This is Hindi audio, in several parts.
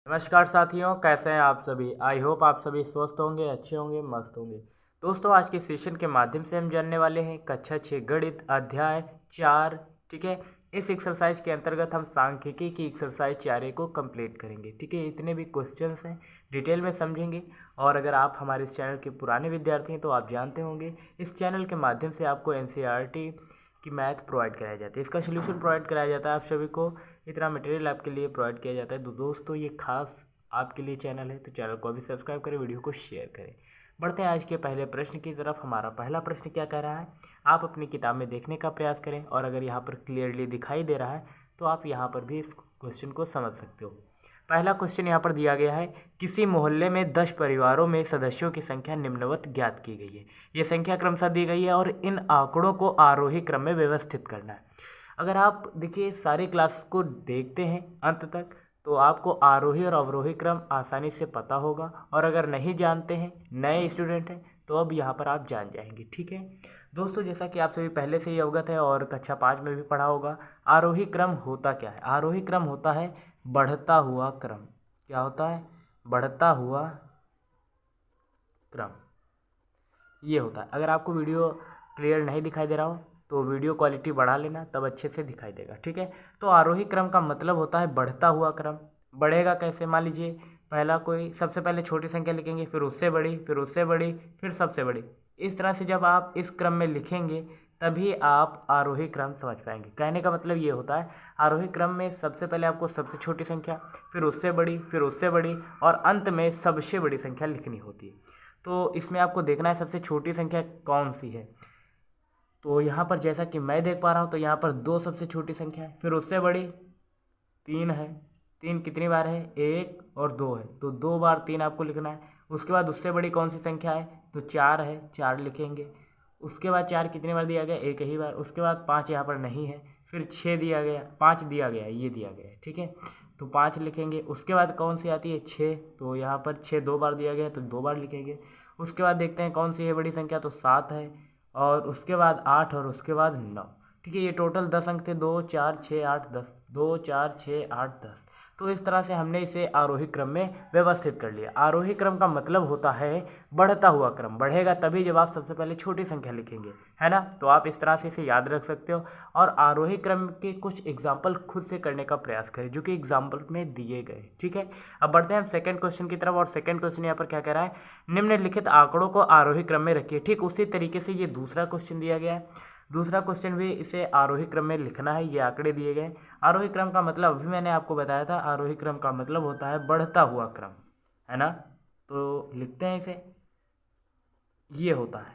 नमस्कार साथियों, कैसे हैं आप सभी। आई होप आप सभी स्वस्थ होंगे, अच्छे होंगे, मस्त होंगे। दोस्तों, आज के सेशन के माध्यम से हम जानने वाले हैं कक्षा 6 गणित अध्याय 4। ठीक है, इस एक्सरसाइज के अंतर्गत हम सांख्यिकी की एक्सरसाइज 4 को कंप्लीट करेंगे। ठीक है, इतने भी क्वेश्चंस हैं डिटेल में समझेंगे। और अगर आप हमारे इस चैनल के पुराने विद्यार्थी हैं तो आप जानते होंगे इस चैनल के माध्यम से आपको एनसीईआरटी की मैथ प्रोवाइड कराया जाता है, इसका सोल्यूशन प्रोवाइड कराया जाता है आप सभी को। इतना मटेरियल आपके लिए प्रोवाइड किया जाता है। तो दोस्तों, ये खास आपके लिए चैनल है, तो चैनल को अभी सब्सक्राइब करें, वीडियो को शेयर करें। बढ़ते हैं आज के पहले प्रश्न की तरफ। हमारा पहला प्रश्न क्या कह रहा है, आप अपनी किताब में देखने का प्रयास करें और अगर यहाँ पर क्लियरली दिखाई दे रहा है तो आप यहाँ पर भी इस क्वेश्चन को समझ सकते हो। पहला क्वेश्चन यहाँ पर दिया गया है, किसी मोहल्ले में 10 परिवारों में सदस्यों की संख्या निम्नवत ज्ञात की गई है। ये संख्या क्रमशः दी गई है और इन आंकड़ों को आरोही क्रम में व्यवस्थित करना है। अगर आप देखिए सारी क्लास को देखते हैं अंत तक तो आपको आरोही और अवरोही क्रम आसानी से पता होगा। और अगर नहीं जानते हैं, नए स्टूडेंट हैं, तो अब यहाँ पर आप जान जाएंगे। ठीक है दोस्तों, जैसा कि आप सभी पहले से ही अवगत है और कक्षा 5 में भी पढ़ा होगा, आरोही क्रम होता क्या है। आरोही क्रम होता है बढ़ता हुआ क्रम। क्या होता है? बढ़ता हुआ क्रम ये होता है। अगर आपको वीडियो क्लियर नहीं दिखाई दे रहा हो तो वीडियो क्वालिटी बढ़ा लेना, तब अच्छे से दिखाई देगा। ठीक है, तो आरोही क्रम का मतलब होता है बढ़ता हुआ क्रम। बढ़ेगा कैसे? मान लीजिए पहला कोई सबसे पहले छोटी संख्या लिखेंगे, फिर उससे बड़ी, फिर उससे बड़ी, फिर सबसे बड़ी। इस तरह से जब आप इस क्रम में लिखेंगे तभी आप आरोही क्रम समझ पाएंगे। कहने का मतलब ये होता है, आरोही क्रम में सबसे पहले आपको सबसे छोटी संख्या, फिर उससे बड़ी, फिर उससे बड़ी और अंत में सबसे बड़ी संख्या लिखनी होती है। तो इसमें आपको देखना है सबसे छोटी संख्या कौन सी है। तो यहाँ पर जैसा कि मैं देख पा रहा हूँ तो यहाँ पर 2 सबसे छोटी संख्या है, फिर उससे बड़ी 3 है। 3 कितनी बार है? 1 और 2 है, तो 2 बार 3 आपको लिखना है। उसके बाद उससे बड़ी कौन सी संख्या है? तो 4 है, 4 लिखेंगे। उसके बाद 4 कितनी बार दिया गया? एक ही बार। उसके बाद 5 यहाँ पर नहीं है, फिर 6 दिया गया, 5 दिया गया, ये दिया गया है। ठीक है, तो 5 लिखेंगे। उसके बाद कौन सी आती है? 6, तो यहाँ पर 6 2 बार दिया गया तो 2 बार लिखेंगे। उसके बाद देखते हैं कौन सी है बड़ी संख्या, तो 7 है। और उसके बाद 8 और उसके बाद 9। ठीक है, ये टोटल 10 अंक थे, 2 4 6 8 10, 2 4 6 8 10। तो इस तरह से हमने इसे आरोही क्रम में व्यवस्थित कर लिया। आरोही क्रम का मतलब होता है बढ़ता हुआ क्रम। बढ़ेगा तभी जब आप सबसे पहले छोटी संख्या लिखेंगे, है ना। तो आप इस तरह से इसे याद रख सकते हो और आरोही क्रम के कुछ एग्जाम्पल खुद से करने का प्रयास करें जो कि एग्जाम्पल में दिए गए। ठीक है, अब बढ़ते हैं हम सेकंड क्वेश्चन की तरफ। और सेकंड क्वेश्चन यहाँ पर क्या कह रहा है, निम्नलिखित आंकड़ों को आरोही क्रम में रखिए। ठीक उसी तरीके से ये दूसरा क्वेश्चन दिया गया है। दूसरा क्वेश्चन भी इसे आरोही क्रम में लिखना है। ये आंकड़े दिए गए। आरोही क्रम का मतलब अभी मैंने आपको बताया था, आरोही क्रम का मतलब होता है बढ़ता हुआ क्रम, है ना। तो लिखते हैं इसे, ये होता है।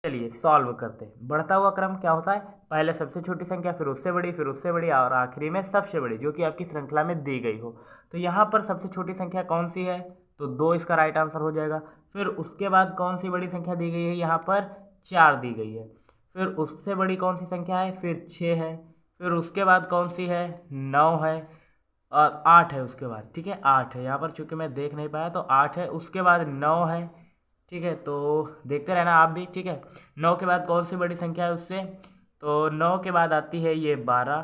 चलिए सॉल्व करते हैं। बढ़ता हुआ क्रम क्या होता है? पहले सबसे छोटी संख्या, फिर उससे बड़ी, फिर उससे बड़ी और आखिरी में सबसे बड़ी, जो कि आपकी श्रृंखला में दी गई हो। तो यहाँ पर सबसे छोटी संख्या कौन सी है? तो 2 इसका राइट आंसर हो जाएगा। फिर उसके बाद कौन सी बड़ी संख्या दी गई है? यहाँ पर 4 दी गई है। फिर उससे बड़ी कौन सी संख्या है? फिर 6 है। फिर उसके बाद कौन सी है? 9 है। और 8 है उसके बाद। ठीक है, 8 है यहाँ पर, चूंकि मैं देख नहीं पाया तो 8 है। उसके बाद 9 है। ठीक है, तो देखते रहना आप भी। ठीक है, 9 के बाद कौन सी बड़ी संख्या है उससे? तो 9 के बाद आती है ये 12,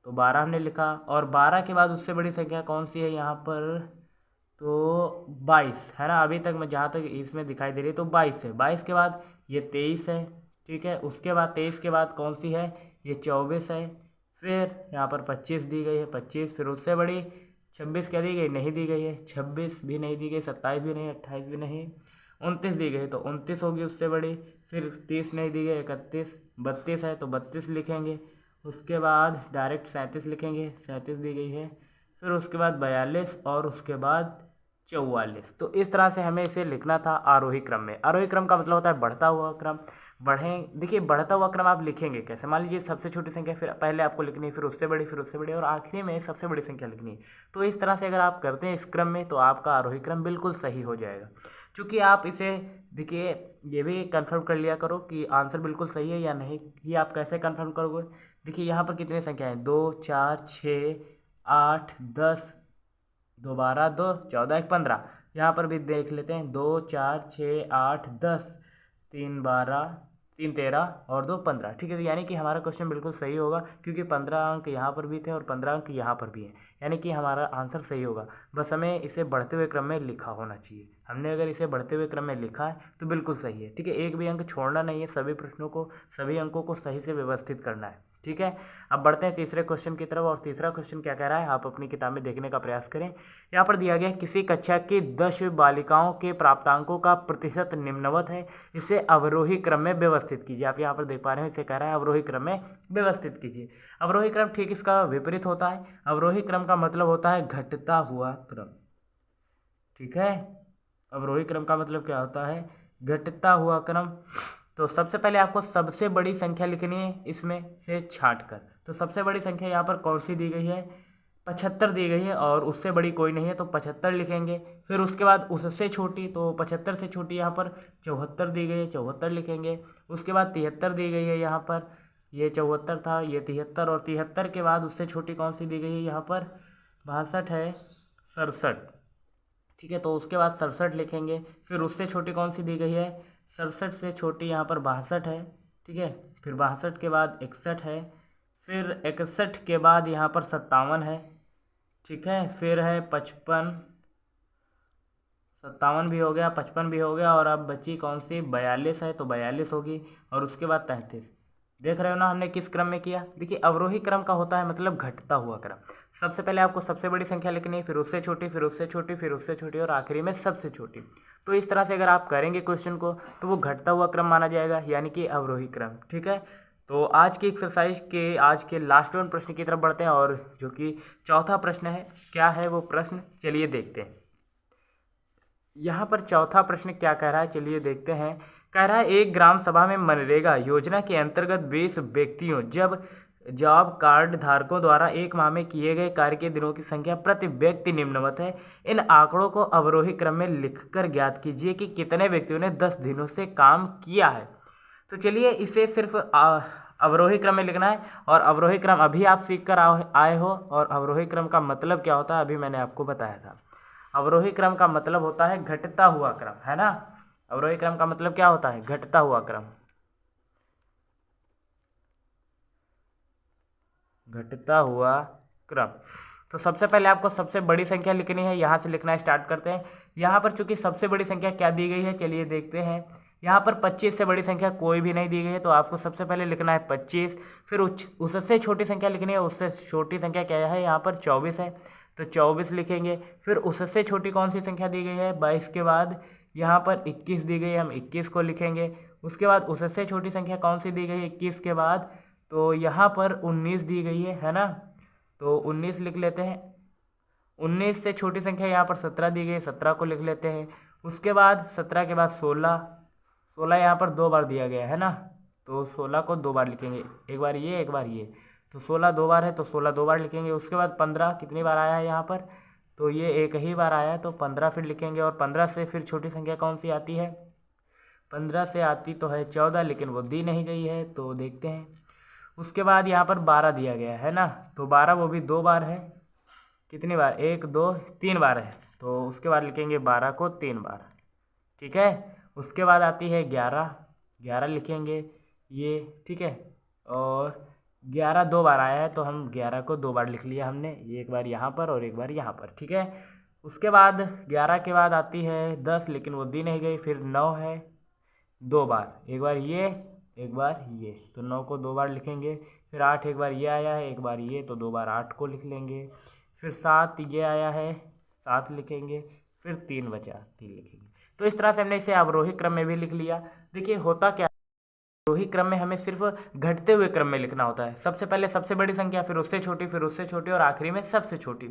तो 12 हमने लिखा। और 12 के बाद उससे बड़ी संख्या कौन सी है यहाँ पर? तो 22 है ना। अभी तक मैं जहाँ तक इसमें दिखाई दे रही है तो 22 है। 22 के बाद ये 23 है। ठीक है, उसके बाद 23 के बाद कौन सी है? ये 24 है। फिर यहाँ पर 25 दी गई है, 25। फिर उससे बड़ी 26 क्या दी गई? नहीं दी गई है। 26 भी नहीं दी गई, 27 भी नहीं, 28 भी नहीं, 29 दी गई, तो 29 होगी उससे बड़ी। फिर 30 नहीं दी गई, 31, 32 है तो 32 लिखेंगे। उसके बाद डायरेक्ट 37 लिखेंगे, 37 दी गई है। फिर उसके बाद 42 और उसके बाद 44। तो इस तरह से हमें इसे लिखना था आरोही क्रम में। आरोही क्रम का मतलब होता है बढ़ता हुआ क्रम। बढ़ें, देखिए बढ़ता हुआ क्रम आप लिखेंगे कैसे? मान लीजिए सबसे छोटी संख्या, फिर पहले आपको लिखनी है, फिर उससे बड़ी, फिर उससे बड़ी और आखिरी में सबसे बड़ी संख्या लिखनी है। तो इस तरह से अगर आप करते हैं इस क्रम में तो आपका आरोही क्रम बिल्कुल सही हो जाएगा। क्योंकि आप इसे देखिए, ये भी कंफर्म कर लिया करो कि आंसर बिल्कुल सही है या नहीं। ये आप कैसे कंफर्म करोगे? देखिए यहाँ पर कितनी संख्या है? 2 4 6 8 10, 2 12 2 14 1 15। यहाँ पर भी देख लेते हैं, 2 4 6 8 10, 3 12 3 13 और 2 15, ठीक है। तो यानी कि हमारा क्वेश्चन बिल्कुल सही होगा, क्योंकि 15 अंक यहाँ पर भी थे और 15 अंक यहाँ पर भी हैं, यानी कि हमारा आंसर सही होगा। बस हमें इसे बढ़ते हुए क्रम में लिखा होना चाहिए। हमने अगर इसे बढ़ते हुए क्रम में लिखा है तो बिल्कुल सही है, ठीक है। एक भी अंक छोड़ना नहीं है, सभी प्रश्नों को, सभी अंकों को सही से व्यवस्थित करना है, ठीक है। अब बढ़ते हैं तीसरे क्वेश्चन की तरफ, और तीसरा क्वेश्चन क्या कह रहा है आप अपनी किताब में देखने का प्रयास करें। यहाँ पर दिया गया है, किसी कक्षा की 10 बालिकाओं के प्राप्तांकों का प्रतिशत निम्नवत है, इसे अवरोही क्रम में व्यवस्थित कीजिए। आप यहाँ पर देख पा रहे हैं, इसे कह रहा है अवरोही क्रम में व्यवस्थित कीजिए। अवरोही क्रम ठीक इसका विपरीत होता है। अवरोही क्रम का मतलब होता है घटता हुआ क्रम, ठीक है। अवरोही क्रम का मतलब क्या होता है? घटता हुआ क्रम। तो सबसे पहले आपको सबसे बड़ी संख्या लिखनी है इसमें से छांट कर। तो सबसे बड़ी संख्या यहाँ पर कौन सी दी गई है? 75 दी गई है, और उससे बड़ी कोई नहीं है तो 75 लिखेंगे। फिर उसके बाद उससे छोटी, तो 75 से छोटी यहाँ पर 74 दी गई है, 74 लिखेंगे। उसके बाद 73 दी गई है यहाँ पर, ये 74 था, ये 73, और 73 के बाद उससे छोटी कौन सी दी गई है यहाँ पर? 62 है, 67, ठीक है। तो उसके बाद 67 लिखेंगे। फिर उससे छोटी कौन सी दी गई है? 67 से छोटी यहाँ पर 62 है, ठीक है। फिर 62 के बाद 61 है, फिर 61 के बाद यहाँ पर 57 है, ठीक है। फिर है 55, 57 भी हो गया, 55 भी हो गया, और अब बची कौन सी? 42 है, तो 42 होगी। और उसके बाद 33। देख रहे हो ना हमने किस क्रम में किया? देखिए अवरोही क्रम का होता है मतलब घटता हुआ क्रम। सबसे पहले आपको सबसे बड़ी संख्या लिखनी है, फिर उससे छोटी, फिर उससे छोटी, फिर उससे छोटी, और आखिरी में सबसे छोटी। तो इस तरह से अगर आप करेंगे क्वेश्चन को तो वो घटता हुआ क्रम माना जाएगा, यानी कि अवरोही क्रम, ठीक है। तो आज की एक्सरसाइज के आज के लास्ट वन प्रश्न की तरफ बढ़ते हैं, और जो कि चौथा प्रश्न है। क्या है वो प्रश्न? चलिए देखते हैं। यहाँ पर चौथा प्रश्न क्या कह रहा है, चलिए देखते हैं। कह रहा है, एक ग्राम सभा में मनरेगा योजना के अंतर्गत 20 व्यक्तियों जब जॉब कार्ड धारकों द्वारा एक माह में किए गए कार्य के दिनों की संख्या प्रति व्यक्ति निम्नवत है। इन आंकड़ों को अवरोही क्रम में लिखकर ज्ञात कीजिए कि कितने व्यक्तियों ने 10 दिनों से काम किया है। तो चलिए इसे सिर्फ अवरोही क्रम में लिखना है, और अवरोही क्रम अभी आप सीख कर आए हो, और अवरोही क्रम का मतलब क्या होता है अभी मैंने आपको बताया था। अवरोही क्रम का मतलब होता है घटता हुआ क्रम, है ना। अवरोही क्रम का मतलब क्या होता है? घटता हुआ क्रम, घटता हुआ क्रम। तो सबसे पहले आपको सबसे बड़ी संख्या लिखनी है, यहाँ से लिखना स्टार्ट करते हैं। यहाँ पर चूंकि सबसे बड़ी संख्या क्या दी गई है, चलिए देखते हैं। यहाँ पर 25 से बड़ी संख्या कोई भी नहीं दी गई है, तो आपको सबसे पहले लिखना है 25। फिर उससे छोटी संख्या लिखनी है, उससे छोटी संख्या क्या है? यहाँ पर 24 है, तो 24 लिखेंगे। फिर उससे छोटी कौन सी संख्या दी गई है? 22 के बाद यहाँ पर 21 दी गई है, हम 21 को लिखेंगे। उसके बाद उससे छोटी संख्या कौन सी दी गई है 21 के बाद? तो यहाँ पर 19 दी गई है ना, तो 19 लिख लेते हैं। 19 से छोटी संख्या यहाँ पर 17 दी गई है, 17 को लिख लेते हैं। उसके बाद 17 के बाद 16, 16 यहाँ पर 2 बार दिया गया है ना, तो 16 को 2 बार लिखेंगे, एक बार ये एक बार ये, तो 16 2 बार है, तो 16 2 बार लिखेंगे। उसके बाद 15 कितनी बार आया है यहाँ पर? तो ये एक ही बार आया है, तो 15 फिर लिखेंगे। और 15 से फिर छोटी संख्या कौन सी आती है? 15 से आती तो है 14, लेकिन वो दी नहीं गई है, तो देखते हैं। उसके बाद यहाँ पर 12 दिया गया है ना, तो 12 वो भी 2 बार है, कितनी बार? 1 2 3 बार है, तो उसके बाद लिखेंगे 12 को 3 बार, ठीक है। उसके बाद आती है 11, 11 लिखेंगे ये, ठीक है। और 11 2 बार आया है, तो हम 11 को 2 बार लिख लिया हमने, ये एक बार यहाँ पर और एक बार यहाँ पर, ठीक है। उसके बाद 11 के बाद आती है 10, लेकिन वो दी नहीं गई। फिर 9 है 2 बार, एक बार ये एक बार ये, तो 9 को 2 बार लिखेंगे। फिर 8 एक बार ये आया है, एक बार ये, तो 2 बार 8 को लिख लेंगे। फिर 7 ये आया है, 7 लिखेंगे। फिर 3 बचा, 3 लिखेंगे। तो इस तरह से हमने इसे अवरोही क्रम में भी लिख लिया। देखिए होता क्या, अवरोही क्रम में हमें सिर्फ घटते हुए क्रम में लिखना होता है। सबसे पहले सबसे बड़ी संख्या, फिर उससे छोटी, फिर उससे छोटी, और आखिरी में सबसे छोटी।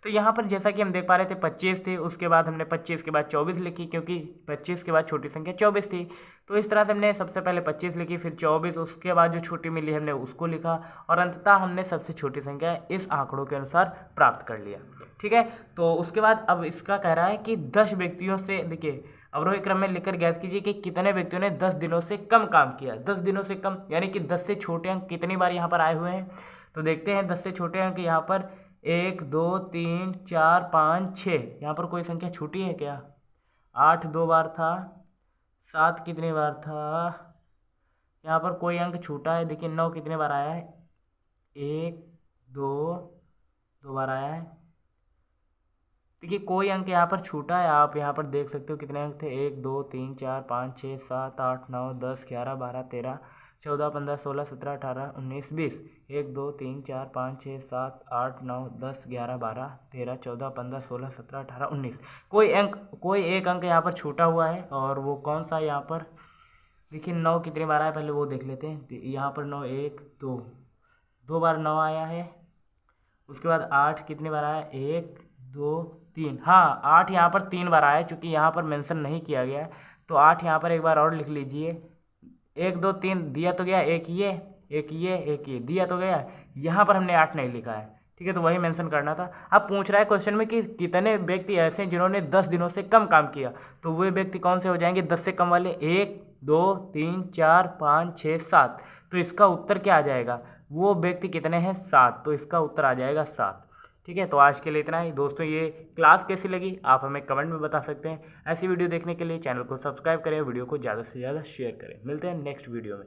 तो यहाँ पर जैसा कि हम देख पा रहे थे 25 थी, उसके बाद हमने 25 के बाद 24 लिखी, क्योंकि 25 के बाद छोटी संख्या 24 थी। तो इस तरह से हमने सबसे पहले 25 लिखी, फिर 24, उसके बाद जो छोटी मिली हमने उसको लिखा, और अंततः हमने सबसे छोटी संख्या इस आंकड़ों के अनुसार प्राप्त कर लिया, ठीक है। तो उसके बाद अब इसका कह रहा है कि 10 व्यक्तियों से, देखिए अवरोही क्रम में लिखकर ज्ञात कीजिए कि कितने व्यक्तियों ने 10 दिनों से कम काम किया। 10 दिनों से कम यानी कि 10 से छोटे अंक कितनी बार यहाँ पर आए हुए हैं, तो देखते हैं। 10 से छोटे अंक यहाँ पर 1 2 3 4 5 6, यहाँ पर कोई संख्या छोटी है क्या? 8 2 बार था, 7 कितनी बार था? यहाँ पर कोई अंक छूटा है। देखिए 9 कितने बार आया है, 1 2 2 बार आया है। देखिए कोई अंक यहाँ पर छूटा है, आप यहाँ पर देख सकते हो कितने अंक थे, 1 2 3 4 5 6 7 8 9 10 11 12 13 14 15 16 17 18 19 20 1 2 3 4 5 6 7 8 9 10 11 12 13 14 15 16 17 18 19। कोई एक अंक यहाँ पर छूटा हुआ है, और वो कौन सा यहाँ पर देखिए 9 कितने बार आया पहले वो देख लेते हैं। यहाँ पर 9 1 2 2 बार 9 आया है। उसके बाद 8 कितने बार आया, 1 2 3, हाँ 8 यहाँ पर 3 बार आया, चूँकि यहाँ पर मेंशन नहीं किया गया है तो 8 यहाँ पर एक बार और लिख लीजिए। 1 2 3 दिया तो गया, एक ये दिया तो गया, यहाँ पर हमने 8 नहीं लिखा है, ठीक है, तो वही मेंशन करना था। अब पूछ रहा है क्वेश्चन में कि कितने व्यक्ति ऐसे हैं जिन्होंने 10 दिनों से कम काम किया, तो वे व्यक्ति कौन से हो जाएंगे 10 से कम वाले, 1 2 3 4 5 6 7। तो इसका उत्तर क्या आ जाएगा, वो व्यक्ति कितने हैं 7, तो इसका उत्तर आ जाएगा 7। ठीक है, तो आज के लिए इतना ही दोस्तों। ये क्लास कैसी लगी आप हमें कमेंट में बता सकते हैं। ऐसी वीडियो देखने के लिए चैनल को सब्सक्राइब करें, वीडियो को ज़्यादा से ज़्यादा शेयर करें। मिलते हैं नेक्स्ट वीडियो में।